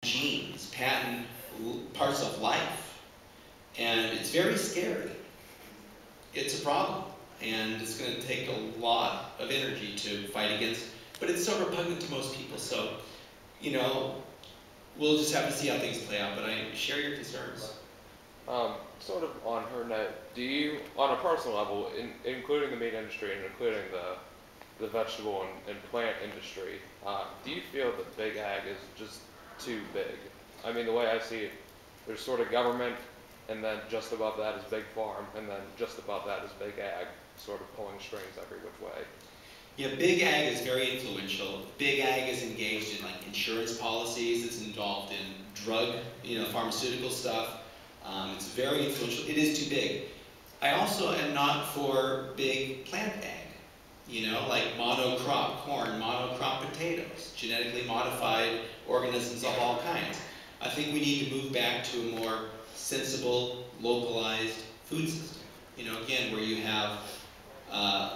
genes, patent parts of life. And it's very scary. It's a problem. And it's going to take a lot of energy to fight against. But it's so repugnant to most people. So, you know, we'll just have to see how things play out. But I share your concerns. Sort of on her note, do you, on a personal level, including the meat industry and including the vegetable and plant industry, do you feel that big ag is just too big? I mean, the way I see it, there's sort of government, and then just above that is big farm, and then just above that is big ag, sort of pulling strings every which way. Yeah, big ag is very influential. Big ag is engaged in like insurance policies. It's involved in drug, pharmaceutical stuff. It's very influential. It is too big. I also am not for big plant ag, like monocrop corn, monocrop potatoes, genetically modified organisms of all kinds. I think we need to move back to a more sensible, localized food system. Again, where you have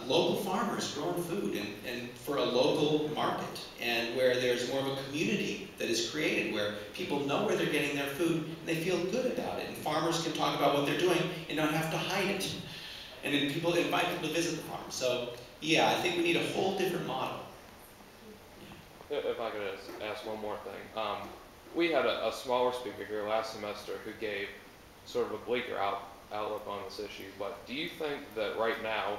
local farmers growing food and for a local market, and where there's more of a community that is created, where people know where they're getting their food and they feel good about it, and farmers can talk about what they're doing and not have to hide it. And then people invite people to visit the farm. So yeah, I think we need a whole different model. Yeah. If I could ask one more thing. We had a smaller speaker here last semester who gave sort of a bleaker outlook on this issue, but do you think that right now,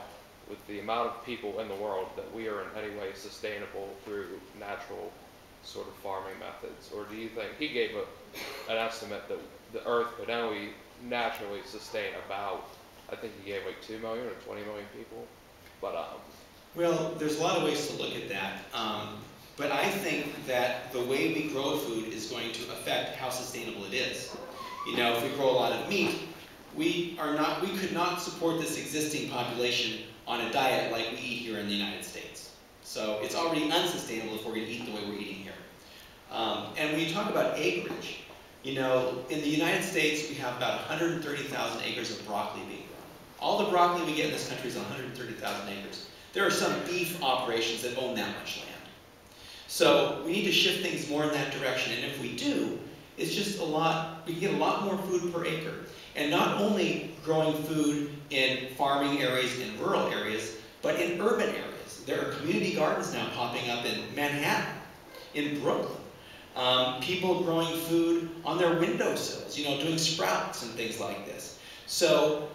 with the amount of people in the world, that we are in any way sustainable through natural sort of farming methods? Or do you think, he gave an estimate that the earth could only naturally sustain about, I think he gave like 2 million or 20 million people, but well, there's a lot of ways to look at that, but I think that the way we grow food is going to affect how sustainable it is. If we grow a lot of meat, we could not support this existing population on a diet like we eat here in the United States. So it's already unsustainable if we're going to eat the way we're eating here. And when you talk about acreage, in the United States we have about 130,000 acres of broccoli being grown. All the broccoli we get in this country is 130,000 acres. There are some beef operations that own that much land. So we need to shift things more in that direction, and if we do, it's just we can get a lot more food per acre. And not only growing food in farming areas and rural areas, but in urban areas. There are community gardens now popping up in Manhattan, in Brooklyn. People growing food on their windowsills, doing sprouts and things like this. So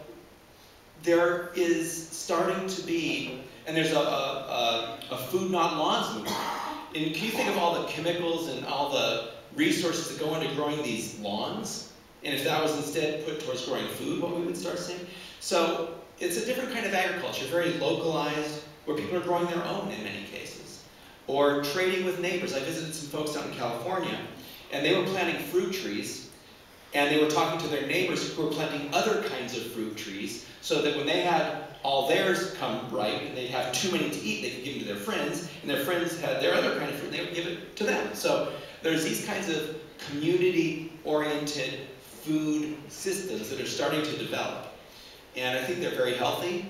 there is starting to be, and there's a food not lawns movement. And can you think of all the chemicals and all the resources that go into growing these lawns? And if that was instead put towards growing food, what we would start seeing? So it's a different kind of agriculture, very localized, where people are growing their own in many cases. Or trading with neighbors. I visited some folks out in California, and they were planting fruit trees, and they were talking to their neighbors who were planting other kinds of fruit trees, so that when they had all theirs come ripe, and they'd have too many to eat, they could give them to their friends, and their friends had their other kind of fruit, and they would give it to them. So there's these kinds of community-oriented food systems that are starting to develop. And I think they're very healthy,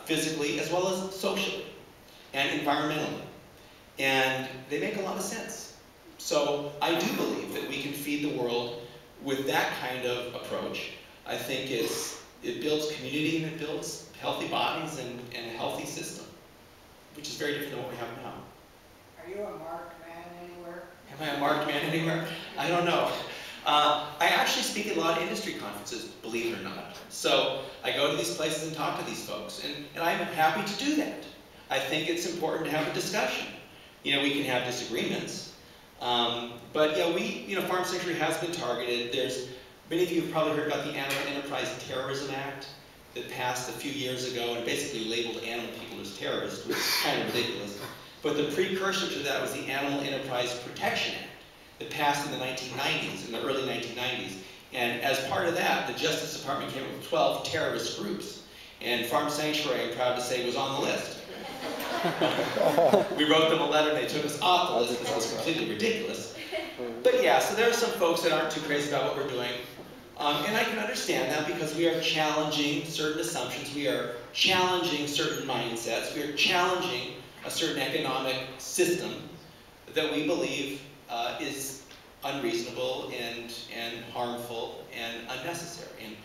physically as well as socially and environmentally. And they make a lot of sense. So I do believe that we can feed the world with that kind of approach. I think it builds community and it builds healthy bodies and a healthy system, which is very different than what we have now. Are you a marked man anywhere? Am I a marked man anywhere? I don't know. I actually speak at a lot of industry conferences, believe it or not. So I go to these places and talk to these folks, and I'm happy to do that. I think it's important to have a discussion. We can have disagreements, but yeah, Farm Sanctuary has been targeted. Many of you have probably heard about the Animal Enterprise Terrorism Act that passed a few years ago and basically labeled animal people as terrorists, which is kind of ridiculous. But the precursor to that was the Animal Enterprise Protection Act that passed in the 1990s, in the early 1990s. And as part of that, the Justice Department came up with 12 terrorist groups. And Farm Sanctuary, I'm proud to say, was on the list. We wrote them a letter and they took us off the list because it was completely ridiculous. But yeah, so there are some folks that aren't too crazy about what we're doing. And I can understand that because we are challenging certain assumptions. We are challenging certain mindsets. We are challenging a certain economic system that we believe is unreasonable and harmful and unnecessary. And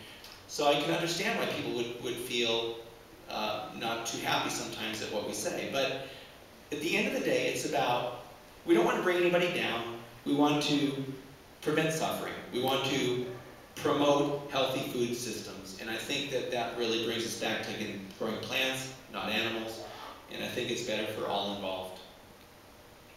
so I can understand why people would feel not too happy sometimes at what we say. But at the end of the day, it's about, we don't want to bring anybody down. We want to prevent suffering. We want to promote healthy food systems. And I think that really brings us back to growing plants, not animals. And I think it's better for all involved.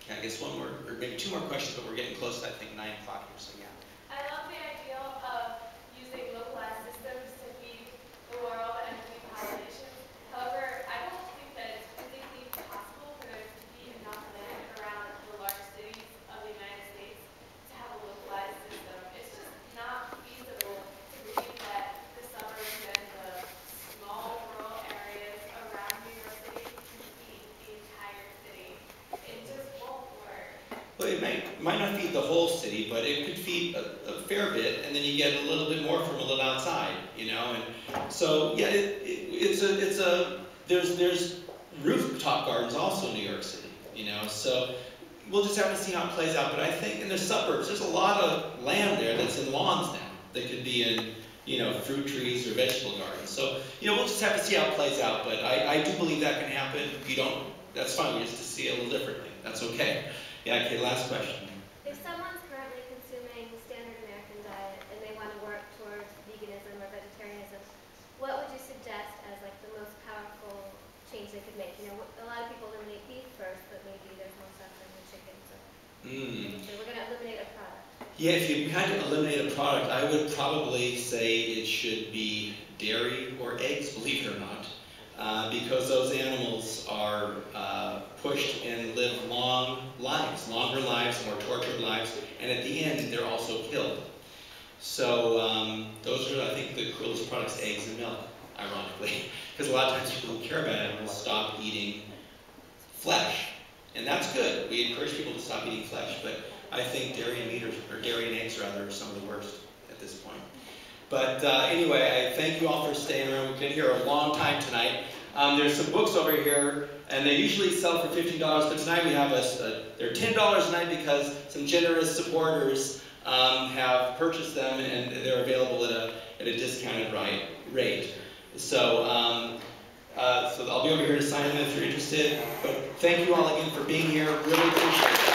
Okay, I guess one more, or maybe two more questions, but we're getting close to, I think, 9 o'clock here, so yeah. I love the idea of using localized systems to feed the world and feed populations. However, I don't think that it's physically possible for there to be enough land around the large cities of the United States to have a localized system. It's just not feasible to believe that the suburbs and the small rural areas around New York City can feed the entire city. It just won't work. Well, it might not feed the whole city, but it could feed a fair bit, and then you get a little bit more from a little outside, you know. And so, yeah, there's rooftop gardens also in New York City, you know. So we'll just have to see how it plays out. But I think in the suburbs, there's a lot of land there that's in lawns now that could be in, you know, fruit trees or vegetable gardens. So, you know, we'll just have to see how it plays out. But I do believe that can happen. If you don't, that's fine. We just to see it a little differently. That's okay. Yeah, okay, last question. If someone's currently consuming standard American diet and they want to work towards veganism or vegetarianism, what would you suggest as like the most powerful change they could make? You know, a lot of people eliminate beef first, but maybe there's more suffering in chicken, so so we're going to eliminate a product. Yeah, if you had to eliminate a product, I would probably say it should be dairy or eggs, believe it or not, because those animals are pushed and live long lives, longer lives, more tortured lives, and at the end, they're also killed. So those are, I think, the cruelest products, eggs and milk, ironically, because a lot of times people who care about animals stop eating flesh, and that's good. We encourage people to stop eating flesh, but I think dairy and meat, or dairy and eggs rather, are some of the worst at this point. But anyway, I thank you all for staying around. We've been here a long time tonight. There's some books over here, and they usually sell for $15, but tonight we have they're $10 tonight because some generous supporters have purchased them, and they're available at a discounted rate. So, so I'll be over here to sign them if you're interested. But thank you all again for being here. Really appreciate it.